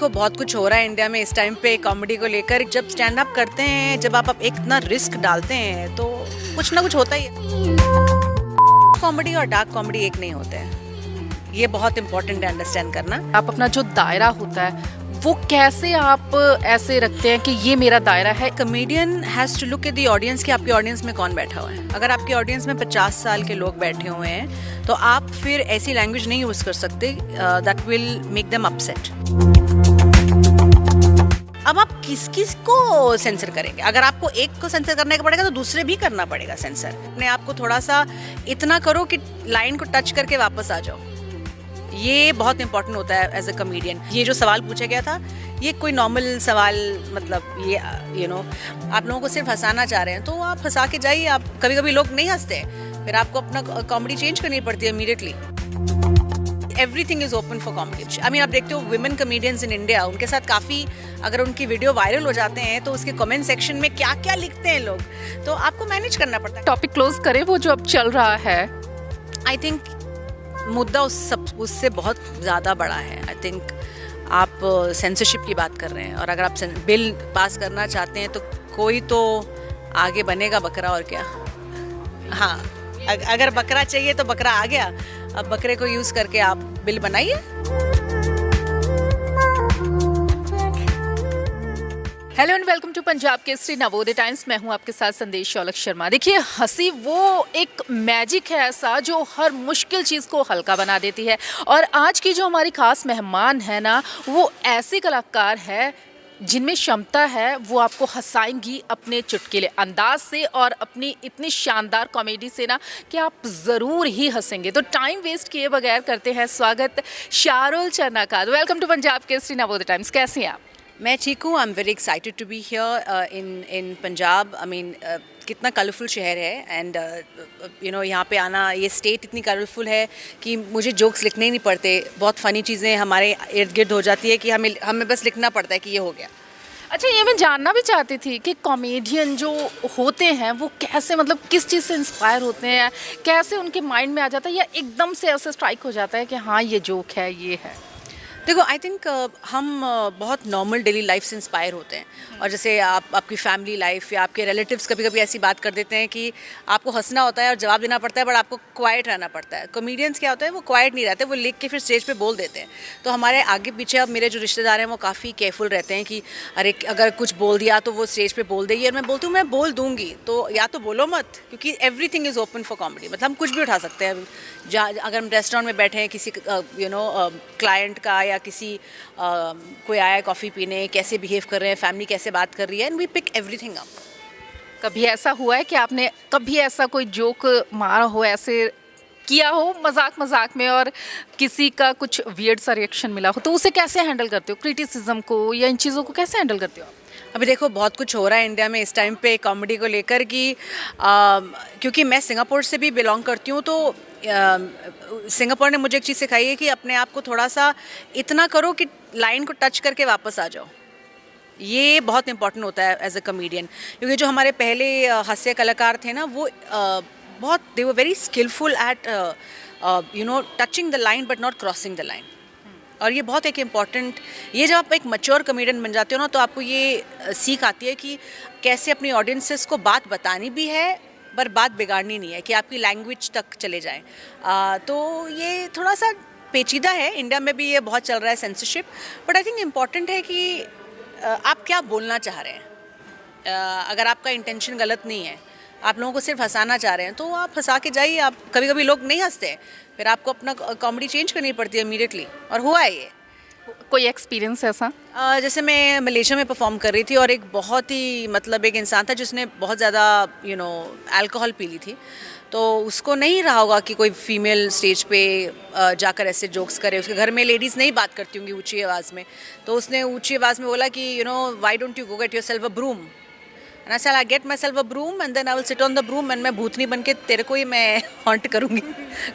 देखो बहुत कुछ हो रहा है इंडिया में इस टाइम पे कॉमेडी को लेकर। जब स्टैंड अप करते हैं, जब आप एक इतना रिस्क डालते हैं तो कुछ ना कुछ होता ही है। कॉमेडी और डार्क कॉमेडी एक नहीं होते हैं, ये बहुत इंपॉर्टेंट है अंडरस्टैंड करना। आप अपना जो दायरा होता है वो कैसे आप ऐसे रखते हैं कि ये मेरा दायरा है? Comedian has to look at the audience कि आपकी ऑडियंस में कौन बैठा हुआ है। अगर आपकी ऑडियंस में 50 साल के लोग बैठे हुए हैं तो आप फिर ऐसी लैंग्वेज नहीं यूज कर सकते that will make them upset. अब आप किस किस को सेंसर करेंगे? अगर आपको एक को सेंसर करने का पड़ेगा तो दूसरे भी करना पड़ेगा सेंसर। अपने आप को थोड़ा सा इतना करो कि लाइन को टच करके वापस आ जाओ। ये बहुत इंपॉर्टेंट होता है एज अ कॉमेडियन। ये जो सवाल पूछा गया था ये कोई नॉर्मल सवाल, मतलब ये आप लोगों को सिर्फ हंसाना चाह रहे हैं तो आप हंसा के जाइए। आप कभी कभी लोग नहीं हंसते हैं, फिर आपको अपना कॉमेडी चेंज करनी पड़ती है immediately. Everything is open for comedy. I mean आप देखते हो विमेन कॉमेडियंस इन इंडिया, उनके साथ काफ़ी अगर उनकी वीडियो वायरल हो जाते हैं तो उसके कमेंट सेक्शन में क्या क्या लिखते हैं लोग, तो आपको मैनेज करना पड़ता है। टॉपिक क्लोज करें, वो जो अब चल रहा है, आई थिंक मुद्दा उससे बहुत ज़्यादा बड़ा है। आई थिंक आप सेंसरशिप की बात कर रहे हैं और अगर आप बिल पास करना चाहते हैं तो कोई तो आगे बनेगा बकरा, और क्या। हाँ, अगर बकरा चाहिए तो बकरा आ गया। अब बकरे को यूज़ करके आप बिल बनाइए। Hello and welcome to Punjab Kesari Navodaya Times. मैं हूं आपके साथ संदेश शौलक शर्मा। देखिए, हंसी वो एक मैजिक है ऐसा जो हर मुश्किल चीज़ को हल्का बना देती है। और आज की जो हमारी खास मेहमान है ना, वो ऐसी कलाकार है जिनमें क्षमता है वो आपको हंसाएंगी अपने चुटकुले अंदाज से और अपनी इतनी शानदार कॉमेडी से ना कि आप ज़रूर ही हंसेंगे। तो टाइम वेस्ट किए बगैर करते हैं स्वागत शारुल चन्ना का। Welcome to Punjab Kesari Navodaya Times. कैसे हैं आप? मैं ठीक हूँ। I am very excited to be here in Punjab. I mean कितना कलरफुल शहर है एंड यहाँ पे आना, ये स्टेट इतनी कलरफुल है कि मुझे जोक्स लिखने ही नहीं पड़ते। बहुत फ़नी चीज़ें हमारे इर्द गिर्द हो जाती है कि हमें बस लिखना पड़ता है कि ये हो गया। अच्छा, ये मैं जानना भी चाहती थी कि कॉमेडियन जो होते हैं वो कैसे, मतलब किस चीज़ से इंस्पायर होते हैं, कैसे उनके माइंड में आ जाता है या एकदम से ऐसे स्ट्राइक हो जाता है कि हाँ ये जोक है, ये है? देखो, आई थिंक हम बहुत नॉर्मल डेली लाइफ से इंस्पायर होते हैं। और जैसे आपकी फैमिली लाइफ या आपके रिलेटिव्स कभी कभी ऐसी बात कर देते हैं कि आपको हंसना होता है और जवाब देना पड़ता है, बट आपको क्वाइट रहना पड़ता है। कॉमेडियंस क्या होता है, वो क्वाइट नहीं रहते, वो लिख के फिर स्टेज पे बोल देते हैं। तो हमारे आगे पीछे अब मेरे जो रिश्तेदार हैं वो काफ़ी केयरफुल रहते हैं कि अरे अगर कुछ बोल दिया तो वो स्टेज पे बोल देगी। और मैं बोलती हूँ मैं बोल दूँगी, तो या तो बोलो मत, क्योंकि everything is open for comedy. मतलब हम कुछ भी उठा सकते हैं। अगर हम रेस्टोरेंट में बैठे हैं, किसी क्लाइंट का या किसी कोई आया है कॉफ़ी पीने, कैसे बिहेव कर रहे हैं, फैमिली कैसे बात कर रही है, and we pick everything up. कभी ऐसा हुआ है कि आपने कभी ऐसा कोई जोक मारा हो, ऐसे किया हो मजाक में और किसी का कुछ वियर्ड सा रिएक्शन मिला हो, तो उसे कैसे हैंडल करते हो? क्रिटिसिज्म को या इन चीज़ों को कैसे हैंडल करते हो आप? अभी देखो बहुत कुछ हो रहा है इंडिया में इस टाइम पे कॉमेडी को लेकर कि क्योंकि मैं सिंगापुर से भी बिलोंग करती हूँ, तो सिंगापुर ने मुझे एक चीज़ सिखाई है कि अपने आप को थोड़ा सा इतना करो कि लाइन को टच करके वापस आ जाओ। ये बहुत इंपॉर्टेंट होता है एज अ कॉमेडियन, क्योंकि जो हमारे पहले हास्य कलाकार थे ना, वो बहुत they were very skilful at touching the line but not crossing the line. और ये बहुत एक इम्पॉर्टेंट, ये जब आप एक मैच्योर कॉमेडियन बन जाते हो ना, तो आपको ये सीख आती है कि कैसे अपनी ऑडियंसेस को बात बतानी भी है पर बात बिगाड़नी नहीं है, कि आपकी लैंग्वेज तक चले जाए। तो ये थोड़ा सा पेचीदा है। इंडिया में भी ये बहुत चल रहा है censorship, but I think important है कि आप क्या बोलना चाह रहे हैं। अगर आपका इंटेंशन गलत नहीं है, आप लोगों को सिर्फ हंसाना चाह रहे हैं, तो आप हंसा के जाइए। आप कभी कभी लोग नहीं हंसते हैं, फिर आपको अपना कॉमेडी चेंज करनी पड़ती है इमीडिएटली। और हुआ है ये। कोई एक्सपीरियंस ऐसा? जैसे मैं मलेशिया में परफॉर्म कर रही थी और एक बहुत ही मतलब एक इंसान था जिसने बहुत ज़्यादा अल्कोहल पी ली थी। तो उसको नहीं रहा होगा कि कोई फीमेल स्टेज पे जाकर ऐसे जोक्स करे। उसके घर में लेडीज़ नहीं बात करती होंगी ऊंची आवाज़ में, तो उसने ऊंची आवाज़ में बोला कि why don't you go get yourself a broom. And I said, I get myself a broom and then I will sit on the broom and मैं भूतनी बन के तेरे को ही मैं haunt करूँगी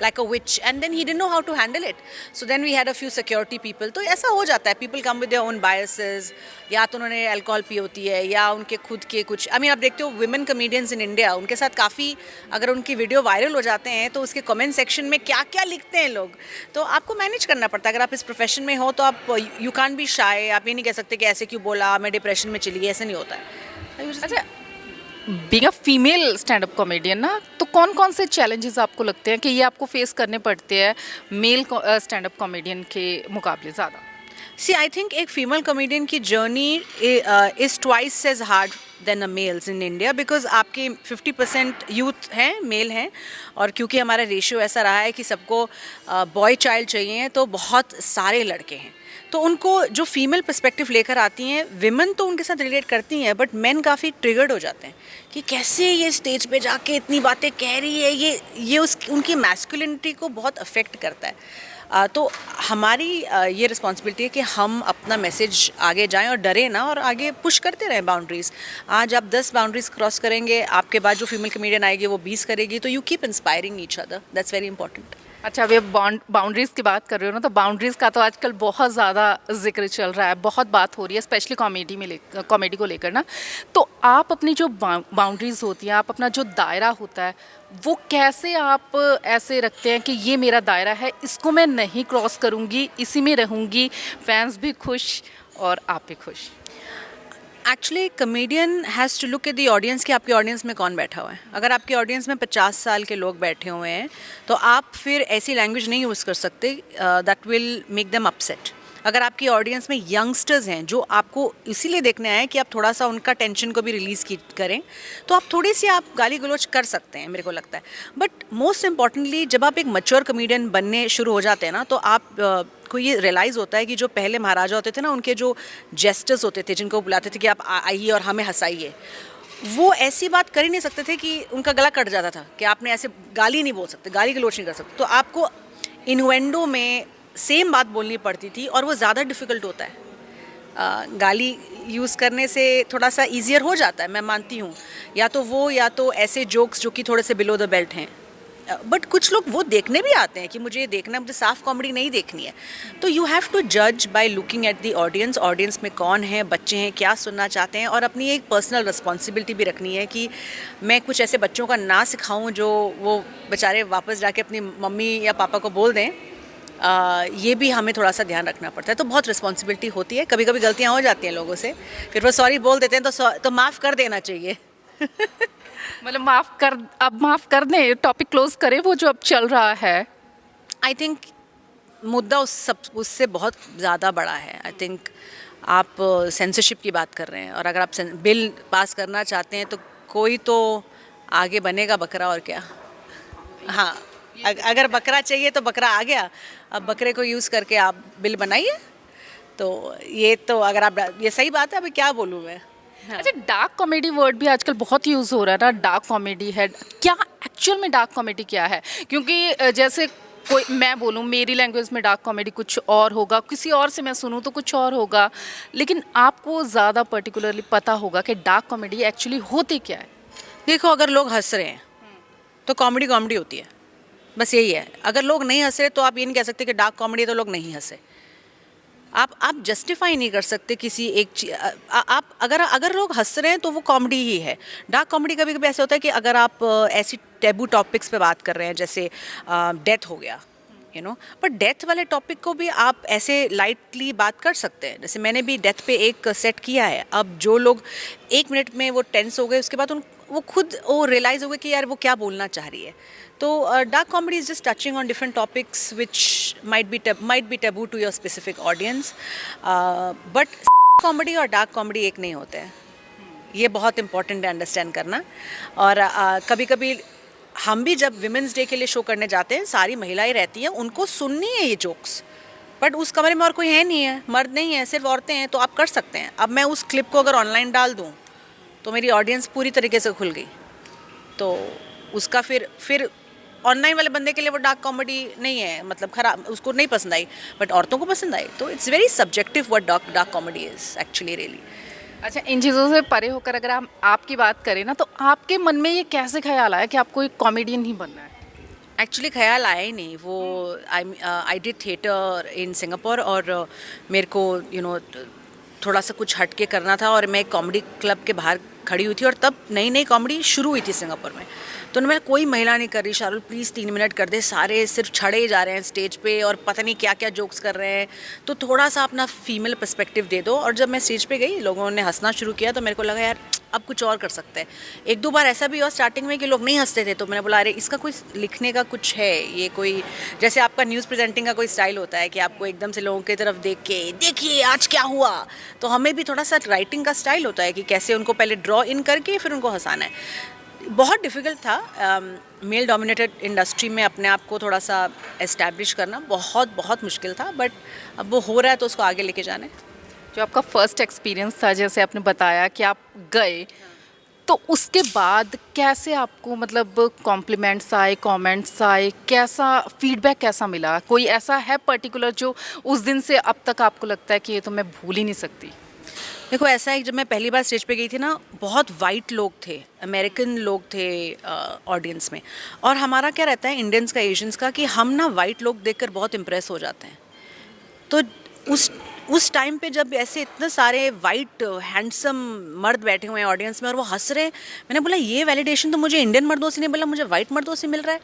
like a witch. And then he didn't know how to handle it. So then we had a few security people. तो ऐसा हो जाता है. People come with their own biases. या तो उन्होंने अल्कोहल पी होती है या उनके खुद के कुछ I mean आप देखते हो women comedians in India उनके साथ काफ़ी अगर उनकी वीडियो वायरल हो जाते हैं तो उसके कमेंट सेक्शन में क्या क्या लिखते हैं लोग. तो आपको मैनेज करना पड़ता है. अगर आप इस प्रोफेशन में हो तो आप यू कैन बी शाय. आप ये नहीं कह सकते कि ऐसे क्यों बोला, मैं डिप्रेशन में चली गई. ऐसे नहीं होता है. अच्छा, being a female stand up comedian ना, तो कौन कौन से चैलेंजेस आपको लगते हैं कि ये आपको फेस करने पड़ते हैं मेल स्टैंड अप कॉमेडियन के मुकाबले ज़्यादा? सी आई थिंक एक फीमेल कॉमेडियन की journey is twice as hard than a males in India because आपके 50% यूथ हैं, मेल हैं. और क्योंकि हमारा रेशियो ऐसा रहा है कि सबको बॉय चाइल्ड चाहिए तो बहुत सारे लड़के हैं. तो उनको जो फीमेल पर्सपेक्टिव लेकर आती हैं विमेन तो उनके साथ रिलेट करती हैं बट मेन काफ़ी ट्रिगर्ड हो जाते हैं कि कैसे ये स्टेज पे जाके इतनी बातें कह रही है. ये उनकी मैस्कुलिनिटी को बहुत अफेक्ट करता है. तो हमारी ये रिस्पॉन्सिबिलिटी है कि हम अपना मैसेज आगे जाएं और डरे ना और आगे पुश करते रहें बाउंड्रीज़. आज आप 10 बाउंड्रीज़ क्रॉस करेंगे, आपके बाद जो फीमेल कमेडियन आएगी वो 20 करेगी. तो you keep inspiring each other. That's very important. अच्छा, अभी बाउंड्रीज़ की बात कर रहे हो ना, तो बाउंड्रीज़ का तो आजकल बहुत ज़्यादा जिक्र चल रहा है, बहुत बात हो रही है स्पेशली कॉमेडी को लेकर ना. तो आप अपनी जो बाउंड्रीज़ होती हैं, आप अपना जो दायरा होता है वो कैसे आप ऐसे रखते हैं कि ये मेरा दायरा है, इसको मैं नहीं क्रॉस करूँगी, इसी में रहूँगी, फैंस भी खुश और आप भी खुश? Actually comedian has to look at the audience कि आपके ऑडियंस में कौन बैठा हुआ है. अगर आपके ऑडियंस में 50 साल के लोग बैठे हुए हैं तो आप फिर ऐसी लैंग्वेज नहीं यूज़ कर सकते that will make them upset. अगर आपकी ऑडियंस में यंगस्टर्स हैं जो आपको इसीलिए देखने आए कि आप थोड़ा सा उनका टेंशन को भी रिलीज़ करें तो आप थोड़ी सी आप गाली गलौज कर सकते हैं, मेरे को लगता है. बट मोस्ट इम्पॉर्टेंटली जब आप एक मैच्योर कमेडियन बनने शुरू हो जाते हैं ना तो आप को ये रियलाइज़ होता है कि जो पहले महाराजा होते थे ना, उनके जो जेस्टर्स होते थे जिनको बुलाते थे कि आप आइए और हमें हंसाइए, वो ऐसी बात कर ही नहीं सकते थे कि उनका गला कट जाता था कि आपने ऐसे गाली नहीं बोल सकते, गाली गलौज नहीं कर सकते. तो आपको इन्वेंडो में सेम बात बोलनी पड़ती थी और वो ज़्यादा डिफ़िकल्ट होता है. गाली यूज़ करने से थोड़ा सा ईजियर हो जाता है, मैं मानती हूँ. या तो ऐसे जोक्स जो कि थोड़े से बिलो द बेल्ट हैं. बट कुछ लोग वो देखने भी आते हैं कि मुझे ये देखना है, मुझे साफ कॉमेडी नहीं देखनी है. तो यू हैव टू जज by looking at the audience. Audience में कौन है, बच्चे हैं, क्या सुनना चाहते हैं. और अपनी एक पर्सनल रिस्पॉन्सिबिलिटी भी रखनी है कि मैं कुछ ऐसे बच्चों का ना सिखाऊं जो वो बेचारे वापस जाके अपनी मम्मी या पापा को बोल दें. ये भी हमें थोड़ा सा ध्यान रखना पड़ता है. तो बहुत रिस्पॉन्सिबिलिटी होती है. कभी कभी गलतियाँ हो जाती हैं लोगों से, फिर वो सॉरी बोल देते हैं तो माफ़ कर देना चाहिए. मतलब माफ़ कर दें, टॉपिक क्लोज करें वो जो अब चल रहा है. आई थिंक मुद्दा उससे बहुत ज़्यादा बड़ा है. आई थिंक आप सेंसरशिप की बात कर रहे हैं और अगर आप बिल पास करना चाहते हैं तो कोई तो आगे बनेगा बकरा, और क्या. हाँ, अगर बकरा चाहिए तो बकरा आ गया. अब बकरे को यूज़ करके आप बिल बनाइए. तो ये तो अगर आप, ये सही बात है. अभी क्या बोलूँ मैं. हाँ. अच्छा, डार्क कॉमेडी वर्ड भी आजकल बहुत यूज़ हो रहा है ना. डार्क कॉमेडी है क्या, एक्चुअल में डार्क कॉमेडी क्या है? क्योंकि जैसे कोई मैं बोलूँ मेरी लैंग्वेज में डार्क कॉमेडी कुछ और होगा, किसी और से मैं सुनूँ तो कुछ और होगा, लेकिन आपको ज़्यादा पर्टिकुलरली पता होगा कि डार्क कॉमेडी एक्चुअली होती क्या है. देखो, अगर लोग हंस रहे हैं तो कॉमेडी होती है, बस यही है. अगर लोग नहीं हंस रहे तो आप ये नहीं कह सकते कि डार्क कॉमेडी है तो लोग नहीं हंसे. आप जस्टिफाई नहीं कर सकते किसी एक आप अगर लोग हंस रहे हैं तो वो कॉमेडी ही है. डार्क कॉमेडी कभी कभी ऐसे होता है कि अगर आप ऐसी टैबू टॉपिक्स पे बात कर रहे हैं जैसे डेथ हो गया, यू नो, पर डेथ वाले टॉपिक को भी आप ऐसे लाइटली बात कर सकते हैं. जैसे मैंने भी डेथ पे एक सेट किया है. अब जो लोग 1 मिनट में वो टेंस हो गए, उसके बाद वो खुद रियलाइज़ हो गए कि यार वो क्या बोलना चाह रही है. तो dark comedy is just touching on different topics which might be taboo to your specific audience. But comedy और डार्क कॉमेडी एक नहीं होते हैं. ये बहुत इंपॉर्टेंट है अंडरस्टैंड करना. और कभी कभी हम भी जब विमेंस डे के लिए शो करने जाते हैं, सारी महिलाएं रहती हैं, उनको सुननी है ये जोक्स, बट उस कमरे में और कोई है नहीं है, मर्द नहीं है, सिर्फ औरतें हैं. तो आप कर सकते हैं. अब मैं उस क्लिप को अगर ऑनलाइन डाल दूँ तो मेरी ऑडियंस पूरी तरीके से खुल गई. तो उसका फिर ऑनलाइन वाले बंदे के लिए वो डार्क कॉमेडी नहीं है, मतलब खराब, उसको नहीं पसंद आई, बट औरतों को पसंद आई. तो it's very subjective what dark comedy is actually really. अच्छा, इन चीज़ों से परे होकर अगर हम आपकी बात करें ना, तो आपके मन में ये कैसे ख्याल आया कि आपको एक कॉमेडियन ही बनना है? एक्चुअली ख्याल आया ही नहीं वो। I did theatre in Singapore और मेरे को थोड़ा सा कुछ हट के करना था और मैं एक कॉमेडी क्लब के बाहर खड़ी हुई थी और तब नई नई कॉमेडी शुरू हुई थी सिंगापुर में। तो मैं कोई महिला नहीं कर रही, शाहरुल प्लीज़ 3 मिनट कर दे, सारे सिर्फ छड़े ही जा रहे हैं स्टेज पे और पता नहीं क्या क्या जोक्स कर रहे हैं, तो थोड़ा सा अपना फीमेल पर्सपेक्टिव दे दो। और जब मैं स्टेज पे गई लोगों ने हंसना शुरू किया तो मेरे को लगा यार अब कुछ और कर सकते हैं। एक दो बार ऐसा भी हुआ स्टार्टिंग में कि लोग नहीं हंसते थे, तो मैंने बोला अरे इसका कोई लिखने का कुछ है, ये कोई जैसे आपका न्यूज़ प्रेजेंटिंग का कोई स्टाइल होता है कि आपको एकदम से लोगों की तरफ देख के देखिए आज क्या हुआ, तो हमें भी थोड़ा सा राइटिंग का स्टाइल होता है कि कैसे उनको पहले ड्रॉ इन करके फिर उनको हंसाना है। बहुत डिफ़िकल्ट था मेल डोमिनेटेड इंडस्ट्री में अपने आप को थोड़ा सा एस्टैब्लिश करना, बहुत बहुत मुश्किल था, बट अब वो हो रहा है तो उसको आगे लेके जाना है। जो आपका फर्स्ट एक्सपीरियंस था, जैसे आपने बताया कि आप गए, तो उसके बाद कैसे आपको मतलब कॉम्प्लीमेंट्स आए, कमेंट्स आए, कैसा फीडबैक कैसा मिला? कोई ऐसा है पर्टिकुलर जो उस दिन से अब तक आपको लगता है कि ये तो मैं भूल ही नहीं सकती? देखो ऐसा है कि जब मैं पहली बार स्टेज पे गई थी ना, बहुत वाइट लोग थे, अमेरिकन लोग थे ऑडियंस में। और हमारा क्या रहता है इंडियंस का, एशियंस का, कि हम ना वाइट लोग देखकर बहुत इम्प्रेस हो जाते हैं। तो उस टाइम पे जब ऐसे इतने सारे वाइट हैंडसम मर्द बैठे हुए हैं ऑडियंस में और वो हंस रहे हैं, मैंने बोला ये वैलिडेशन तो मुझे इंडियन मर्दों से नहीं बोला, मुझे वाइट मर्दों से मिल रहा है।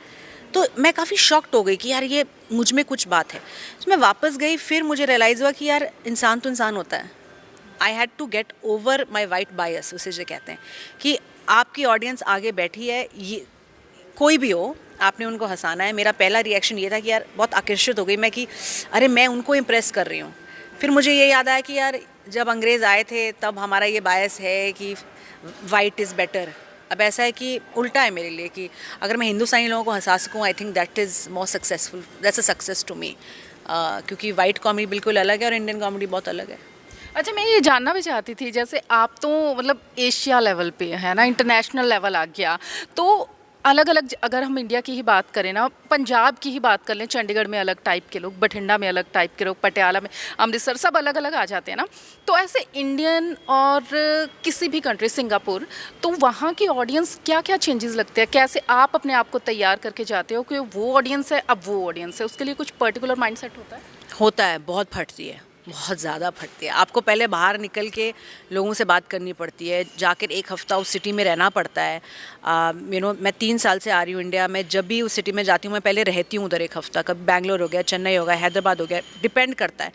तो मैं काफ़ी शॉक्ड हो गई कि यार ये मुझ में कुछ बात है। तो मैं वापस गई, फिर मुझे रियलाइज़ हुआ कि यार इंसान तो इंसान होता है। I had to get over my white bias, उसे जो कहते हैं कि आपकी ऑडियंस आगे बैठी है, ये कोई भी हो, आपने उनको हंसाना है। मेरा पहला रिएक्शन ये था कि यार बहुत आकर्षित हो गई मैं कि अरे मैं उनको इम्प्रेस कर रही हूँ। फिर मुझे ये याद आया कि यार जब अंग्रेज़ आए थे तब हमारा ये बायस है कि वाइट इज़ बेटर। अब ऐसा है कि उल्टा है मेरे लिए कि अगर मैं हिंदुस्तानी लोगों को हंसा सकूँ, I think that is more successful, that's a success to me. क्योंकि वाइट कॉमेडी बिल्कुल अलग है और इंडियन कॉमेडी बहुत अलग है। अच्छा, मैं ये जानना भी चाहती थी, जैसे आप तो मतलब एशिया लेवल पे है ना, इंटरनेशनल लेवल आ गया, तो अलग अलग, अगर हम इंडिया की ही बात करें ना, पंजाब की ही बात कर लें, चंडीगढ़ में अलग टाइप के लोग, बठिंडा में अलग टाइप के लोग, पटियाला में, अमृतसर, सब अलग अलग आ जाते हैं ना। तो ऐसे इंडियन और किसी भी कंट्री, सिंगापुर, तो वहाँ की ऑडियंस क्या क्या चेंजेस लगते हैं? कैसे आप अपने आप को तैयार करके जाते हो कि वो ऑडियंस है, अब वो ऑडियंस है, उसके लिए कुछ पर्टिकुलर माइंडसेट होता है, बहुत फटती है, बहुत ज़्यादा फटती है। आपको पहले बाहर निकल के लोगों से बात करनी पड़ती है, जाकर एक हफ़्ता उस सिटी में रहना पड़ता है। मैं 3 साल से आ रही हूँ इंडिया में, जब भी उस सिटी में जाती हूँ मैं पहले रहती हूँ उधर एक हफ़्ता, कभी बैंगलोर हो गया, चेन्नई हो गया, हैदराबाद हो गया, डिपेंड करता है।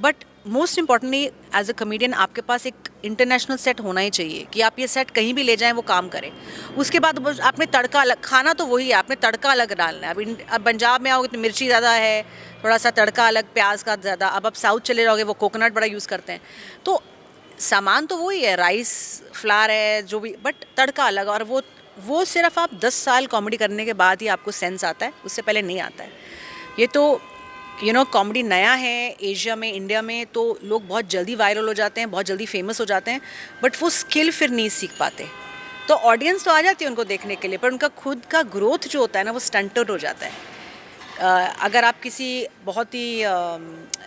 But most importantly as a comedian आपके पास एक इंटरनेशनल सेट होना ही चाहिए कि आप ये सेट कहीं भी ले जाएं वो काम करे। उसके बाद बस आपने तड़का अलग, खाना तो वही है, आपने तड़का अलग डालना है। अब पंजाब में आओगे तो मिर्ची ज़्यादा है, थोड़ा सा तड़का अलग, प्याज का ज़्यादा। अब आप साउथ चले जाओगे वो कोकोनट बड़ा यूज़ करते हैं, तो सामान तो वही है, राइस फ्लावर है जो भी, बट तड़का अलग। और वो सिर्फ आप 10 साल कॉमेडी करने के बाद ही आपको सेंस आता है, उससे पहले नहीं आता है। ये तो कॉमेडी नया है एशिया में, इंडिया में, तो लोग बहुत जल्दी वायरल हो जाते हैं, बहुत जल्दी फेमस हो जाते हैं, बट वो स्किल फिर नहीं सीख पाते। तो ऑडियंस तो आ जाती है उनको देखने के लिए, पर उनका खुद का ग्रोथ जो होता है ना वो स्टंटेड हो जाता है। अगर आप किसी बहुत ही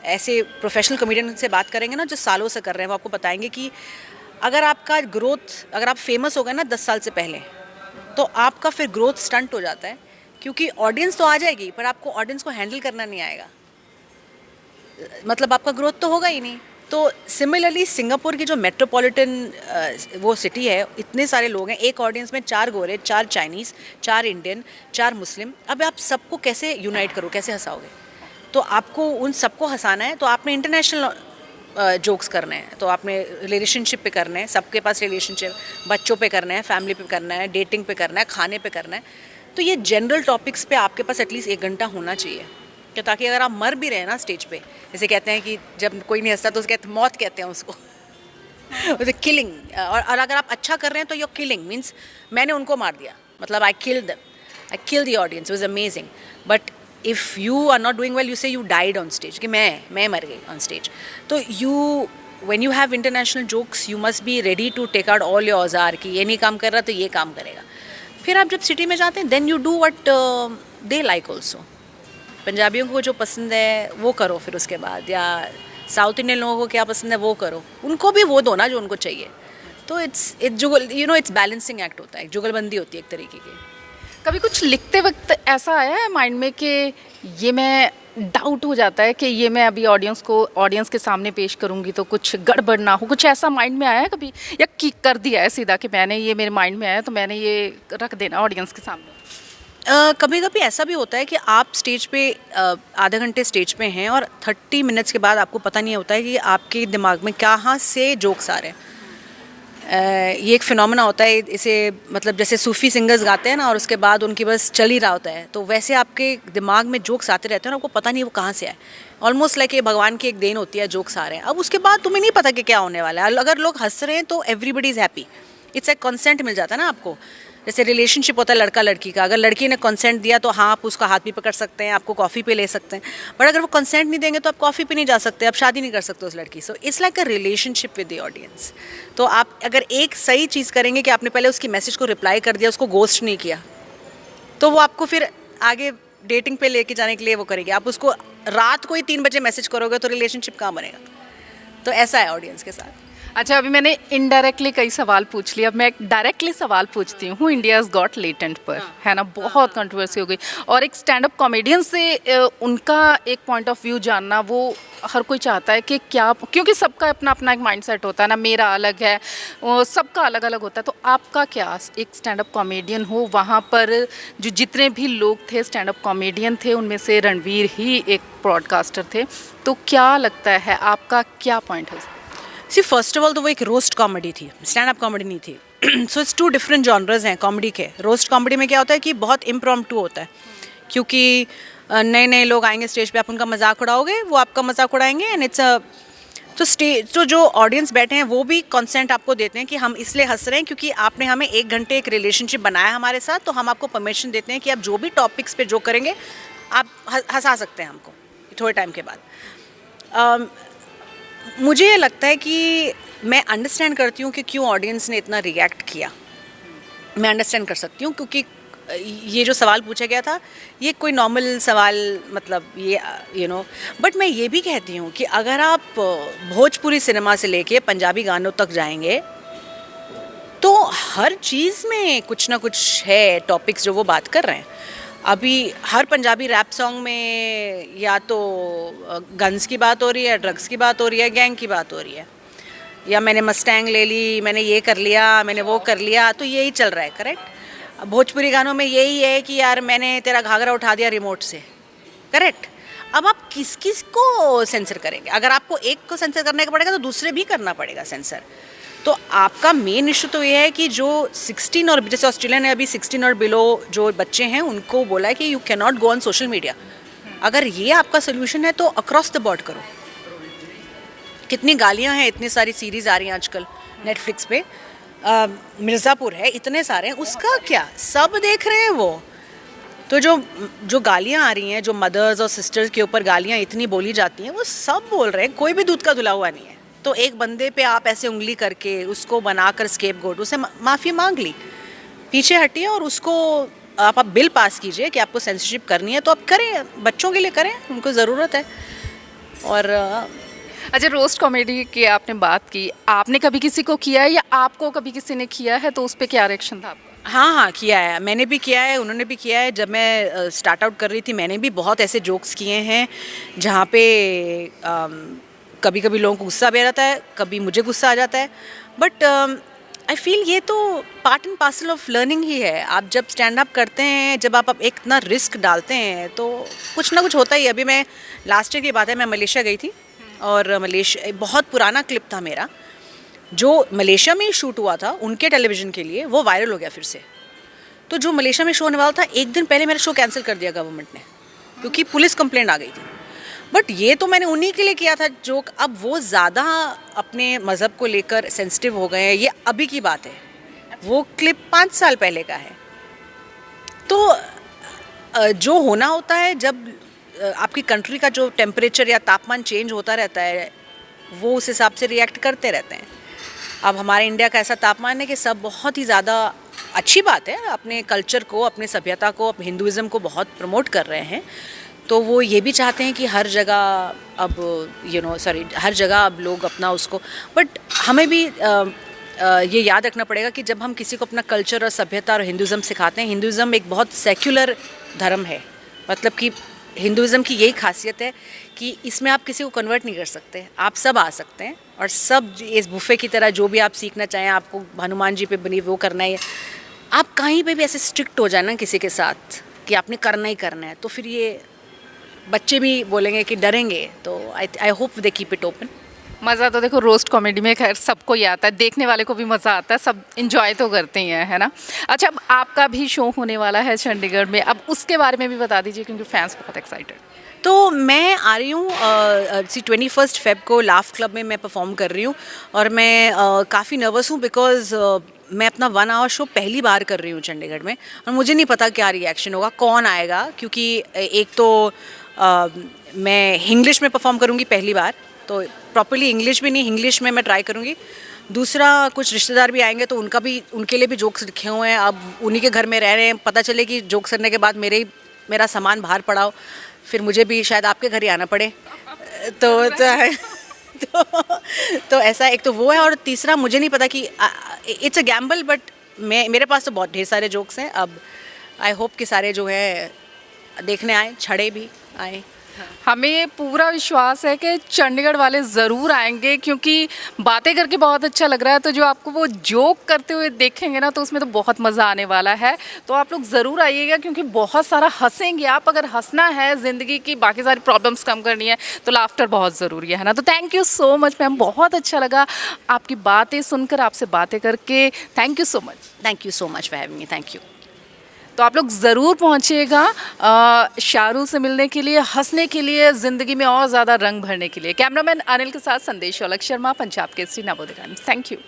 ऐसे प्रोफेशनल कॉमेडियन से बात करेंगे ना जो सालों से कर रहे हैं, वो आपको बताएंगे कि अगर आपका ग्रोथ, अगर आप फेमस हो गए ना 10 साल से पहले, तो आपका फिर ग्रोथ स्टंट हो जाता है, क्योंकि ऑडियंस तो आ जाएगी पर आपको ऑडियंस को हैंडल करना नहीं आएगा, मतलब आपका ग्रोथ तो होगा ही नहीं। तो सिमिलरली सिंगापुर की जो मेट्रोपॉलिटन वो सिटी है, इतने सारे लोग हैं, एक ऑडियंस में 4 गोरे, 4 चाइनीज़, 4 इंडियन, 4 मुस्लिम। अब आप सबको कैसे यूनाइट करो, कैसे हंसाओगे? तो आपको उन सबको हंसाना है, तो आपने इंटरनेशनल जोक्स करने हैं, तो आपने रिलेशनशिप पे करने हैं, सबके पास रिलेशनशिप, बच्चों पे करना है, फैमिली पे करना है, डेटिंग पे करना है, खाने पे करना है। तो ये जनरल टॉपिक्स पे आपके पास एटलीस्ट 1 घंटा होना चाहिए, कि ताकि अगर आप मर भी रहे ना स्टेज पे, जैसे कहते हैं कि जब कोई नहीं हंसता तो उसके मौत कहते हैं उसको उसे किलिंग। और अगर आप अच्छा कर रहे हैं तो योर किलिंग मीन्स मैंने उनको मार दिया, मतलब I kill the audience, was amazing. But if you are not doing well, you say you died on stage, कि मैं मर गई ऑन स्टेज। तो when you have international jokes you must be ready to take out all your औजार, कि ये नहीं काम कर रहा तो ये काम करेगा। फिर आप जब सिटी में जाते हैं then you do what they like also. पंजाबियों को जो पसंद है वो करो फिर उसके बाद, या साउथ इंडियन लोगों को क्या पसंद है वो करो, उनको भी वो दो ना जो उनको चाहिए। तो it's Jugal, it's balancing act होता है, जुगलबंदी होती है एक तरीके की। कभी कुछ लिखते वक्त ऐसा आया है माइंड में कि ये मैं डाउट हो जाता है कि ये मैं अभी ऑडियंस के सामने पेश करूंगी तो कुछ गड़बड़ ना हो, कुछ ऐसा माइंड में आया है कभी, या की कर दिया है सीधा कि मैंने ये मेरे माइंड में आया तो मैंने ये रख देना ऑडियंस के सामने? कभी कभी ऐसा भी होता है कि आप स्टेज पे आधे घंटे स्टेज पे हैं और 30 मिनट्स के बाद आपको पता नहीं होता है कि आपके दिमाग में कहाँ से जोक्स आ रहे हैं। ये एक फिनोमेना होता है, इसे मतलब जैसे सूफ़ी सिंगर्स गाते हैं ना और उसके बाद उनकी बस चल ही रहा होता है, तो वैसे आपके दिमाग में जोक्स आते रहते हैं और आपको पता नहीं वो कहाँ से आए। ऑलमोस्ट लाइक ये भगवान की एक देन होती है, जोक्स आ रहे हैं। अब उसके बाद तुम्हें नहीं पता कि क्या होने वाला है। अगर लोग हंस रहे हैं तो एवरीबडी इज़ हैप्पी, इट्स एक कंसेंट मिल जाता है ना आपको। जैसे रिलेशनशिप होता है लड़का लड़की का, अगर लड़की ने कंसेंट दिया तो हाँ आप उसका हाथ भी पकड़ सकते हैं, आपको कॉफ़ी पे ले सकते हैं, बट अगर वो कंसेंट नहीं देंगे तो आप कॉफ़ी पे नहीं जा सकते, आप शादी नहीं कर सकते उस लड़की। So it's like a relationship with the audience. तो आप अगर एक सही चीज़ करेंगे कि आपने पहले उसकी मैसेज को रिप्लाई कर दिया, उसको गोस्ट नहीं किया, तो वो आपको फिर आगे डेटिंग पे लेके जाने के लिए वो करेगी। आप उसको रात को ही 3 बजे मैसेज करोगे तो रिलेशनशिप कहाँ बनेगा। तो ऐसा है ऑडियंस के साथ। अच्छा, अभी मैंने इनडायरेक्टली कई सवाल पूछ लिए, अब मैं एक डायरेक्टली सवाल पूछती हूँ इंडियाज़ गॉट लेटेंट पर, है ना, बहुत कंट्रोवर्सी हो गई और एक स्टैंड अप कॉमेडियन से उनका एक पॉइंट ऑफ व्यू जानना वो हर कोई चाहता है कि क्या, क्योंकि सबका अपना अपना एक माइंडसेट होता है ना, मेरा अलग है, सबका अलग अलग होता है। तो आपका क्या, एक स्टैंड अप कॉमेडियन हो, वहाँ पर जो जितने भी लोग थे स्टैंड अप कॉमेडियन थे उनमें से रणवीर ही एक ब्रॉडकास्टर थे, तो क्या लगता है आपका क्या पॉइंट है? सी फर्स्ट ऑफ ऑल तो वो एक रोस्ट कॉमेडी थी, स्टैंड अप कॉमेडी नहीं थी। सो इट्स 2 डिफरेंट जॉनर्स हैं कॉमेडी के। रोस्ट कॉमेडी में क्या होता है कि बहुत इम्प्रॉम्प्टू होता है, क्योंकि नए नए लोग आएंगे स्टेज पे, आप उनका मजाक उड़ाओगे, वो आपका मजाक उड़ाएंगे, एंड इट्स तो स्टेज, तो जो ऑडियंस बैठे हैं वो भी कंसेंट आपको देते हैं कि हम इसलिए हंस रहे हैं क्योंकि आपने हमें 1 घंटे एक रिलेशनशिप बनाया हमारे साथ, तो हम आपको परमिशन देते हैं कि आप जो भी टॉपिक्स पे जो करेंगे आप हंसा सकते हैं हमको थोड़े टाइम के बाद। मुझे ये लगता है कि मैं अंडरस्टैंड करती हूँ कि क्यों ऑडियंस ने इतना रिएक्ट किया, मैं अंडरस्टैंड कर सकती हूँ, क्योंकि ये जो सवाल पूछा गया था ये कोई नॉर्मल सवाल, मतलब ये बट मैं ये भी कहती हूँ कि अगर आप भोजपुरी सिनेमा से लेके पंजाबी गानों तक जाएंगे तो हर चीज़ में कुछ ना कुछ है टॉपिक्स जो वो बात कर रहे हैं। अभी हर पंजाबी रैप सॉन्ग में या तो गन्स की बात हो रही है, ड्रग्स की बात हो रही है, गैंग की बात हो रही है, या मैंने मस्टैंग ले ली, मैंने ये कर लिया, मैंने वो कर लिया, तो यही चल रहा है। करेक्ट। भोजपुरी गानों में यही है कि यार मैंने तेरा घाघरा उठा दिया रिमोट से। करेक्ट। अब आप किस किस को सेंसर करेंगे? अगर आपको एक को सेंसर करने का पड़ेगा तो दूसरे भी करना पड़ेगा सेंसर। तो आपका मेन इशू तो ये है कि जो 16 और, जैसे ऑस्ट्रेलिया ने अभी 16 और बिलो जो बच्चे हैं उनको बोला है कि you can not go on social media. अगर ये आपका सोल्यूशन है तो अक्रॉस द बोर्ड करो। कितनी गालियां हैं, इतनी सारी सीरीज़ आ रही हैं आजकल नेटफ्लिक्स पे, मिर्ज़ापुर है, इतने सारे हैं, उसका क्या, सब देख रहे हैं वो। तो जो गालियां आ रही हैं, जो मदर्स और सिस्टर्स के ऊपर गालियां इतनी बोली जाती हैं, वो सब बोल रहे हैं, कोई भी दूध का धुला हुआ नहीं है। तो एक बंदे पे आप ऐसे उंगली करके उसको बनाकर स्केपगोट, उसे माफ़ी मांग ली, पीछे हटिए और उसको आप बिल पास कीजिए कि आपको सेंसरशिप करनी है तो आप करें, बच्चों के लिए करें, उनको ज़रूरत है। और अच्छा, रोस्ट कॉमेडी की आपने बात की, आपने कभी किसी को किया है या आपको कभी किसी ने किया है, तो उस पर क्या रिएक्शन था आपका? हाँ, किया है, मैंने भी किया है, उन्होंने भी किया है। जब मैं स्टार्ट आउट कर रही थी मैंने भी बहुत ऐसे जोक्स किए हैं जहाँ पे कभी कभी लोगों को गुस्सा भी आ जाता है, कभी मुझे गुस्सा आ जाता है, बट आई फील ये तो part and parcel of learning ही है। आप जब स्टैंड अप करते हैं, जब आप एक इतना रिस्क डालते हैं तो कुछ ना कुछ होता ही है। अभी मैं लास्ट ईयर की बात है, मैं मलेशिया गई थी और मलेशिया बहुत पुराना क्लिप था मेरा, जो मलेशिया में शूट हुआ था उनके टेलीविज़न के लिए, वो वायरल हो गया फिर से। तो जो मलेशिया में शो होने वाला था, 1 दिन पहले मेरा शो कैंसिल कर दिया गवर्नमेंट ने, क्योंकि पुलिस कंप्लेंट आ गई थी। बट ये तो मैंने उन्हीं के लिए किया था जो अब वो ज़्यादा अपने मज़हब को लेकर सेंसिटिव हो गए हैं। ये अभी की बात है, वो क्लिप 5 साल पहले का है। तो जो होना होता है, जब आपकी कंट्री का जो टेम्परेचर या तापमान चेंज होता रहता है, वो उस हिसाब से रिएक्ट करते रहते हैं। अब हमारे इंडिया का ऐसा तापमान है कि सब बहुत ही ज़्यादा अच्छी बात है, अपने कल्चर को, अपने सभ्यता को, अपने हिंदुज़म को बहुत प्रमोट कर रहे हैं। तो वो ये भी चाहते हैं कि हर जगह अब हर जगह अब लोग अपना उसको, बट हमें भी ये याद रखना पड़ेगा कि जब हम किसी को अपना कल्चर और सभ्यता और हिंदुज़म सिखाते हैं, हिंदुज़म एक बहुत सेक्युलर धर्म है, मतलब कि हिंदुज़म की यही खासियत है कि इसमें आप किसी को कन्वर्ट नहीं कर सकते, आप सब आ सकते हैं और सब इस बुफे की तरह जो भी आप सीखना चाहें, आपको हनुमान जी पे बनी वो करना है, आप कहीं पे भी ऐसे स्ट्रिक्ट हो जाए ना किसी के साथ कि आपने करना ही करना है, तो फिर ये बच्चे भी बोलेंगे कि डरेंगे, तो I hope they keep it open. मज़ा तो देखो रोस्ट कॉमेडी में खैर सबको ही आता है, देखने वाले को भी मज़ा आता है, सब इंजॉय तो करते ही हैं, है ना। अच्छा, अब आपका भी शो होने वाला है चंडीगढ़ में, अब उसके बारे में भी बता दीजिए क्योंकि फैंस बहुत एक्साइटेड। तो मैं आ रही हूँ 21 फेब को लाफ क्लब में मैं परफॉर्म कर रही हूँ और मैं काफ़ी नर्वस हूँ बिकॉज़ मैं अपना 1 आवर शो पहली बार कर रही हूँ चंडीगढ़ में और मुझे नहीं पता क्या रिएक्शन होगा, कौन आएगा, क्योंकि एक तो मैं इंग्लिश में परफॉर्म करूँगी पहली बार, तो प्रॉपर्ली इंग्लिश भी नहीं, इंग्लिश में मैं ट्राई करूँगी। दूसरा, कुछ रिश्तेदार भी आएंगे तो उनके लिए भी जोक्स लिखे हुए हैं, अब उन्हीं के घर में रह रहे हैं, पता चले कि जोक्स करने के बाद मेरा सामान बाहर पड़ा हो, फिर मुझे भी शायद आपके घर ही आना पड़े, तो ऐसा एक तो वो है। और तीसरा, मुझे नहीं पता कि इट्स अ गैम्बल, बट मेरे पास तो बहुत ढेर सारे जोक्स हैं। अब आई होप कि सारे जो है देखने आए, छड़े भी आए। हमें पूरा विश्वास है कि चंडीगढ़ वाले ज़रूर आएंगे क्योंकि बातें करके बहुत अच्छा लग रहा है, तो जो आपको वो जोक करते हुए देखेंगे ना तो उसमें तो बहुत मज़ा आने वाला है। तो आप लोग ज़रूर आइएगा क्योंकि बहुत सारा हंसेंगे आप। अगर हंसना है, ज़िंदगी की बाकी सारी प्रॉब्लम्स कम करनी है तो लाफ्टर बहुत ज़रूरी है ना। तो thank you so much ma'am, बहुत अच्छा लगा आपकी बातें सुनकर, आपसे बातें करके। Thank you so much. Thank you so much for having me. Thank you. तो आप लोग ज़रूर पहुँचिएगा शाहरुल से मिलने के लिए, हंसने के लिए, ज़िंदगी में और ज़्यादा रंग भरने के लिए। कैमरामैन अनिल के साथ संदेश शौलख Sharma, Punjab Kesari, Navodaya Times. Thank you.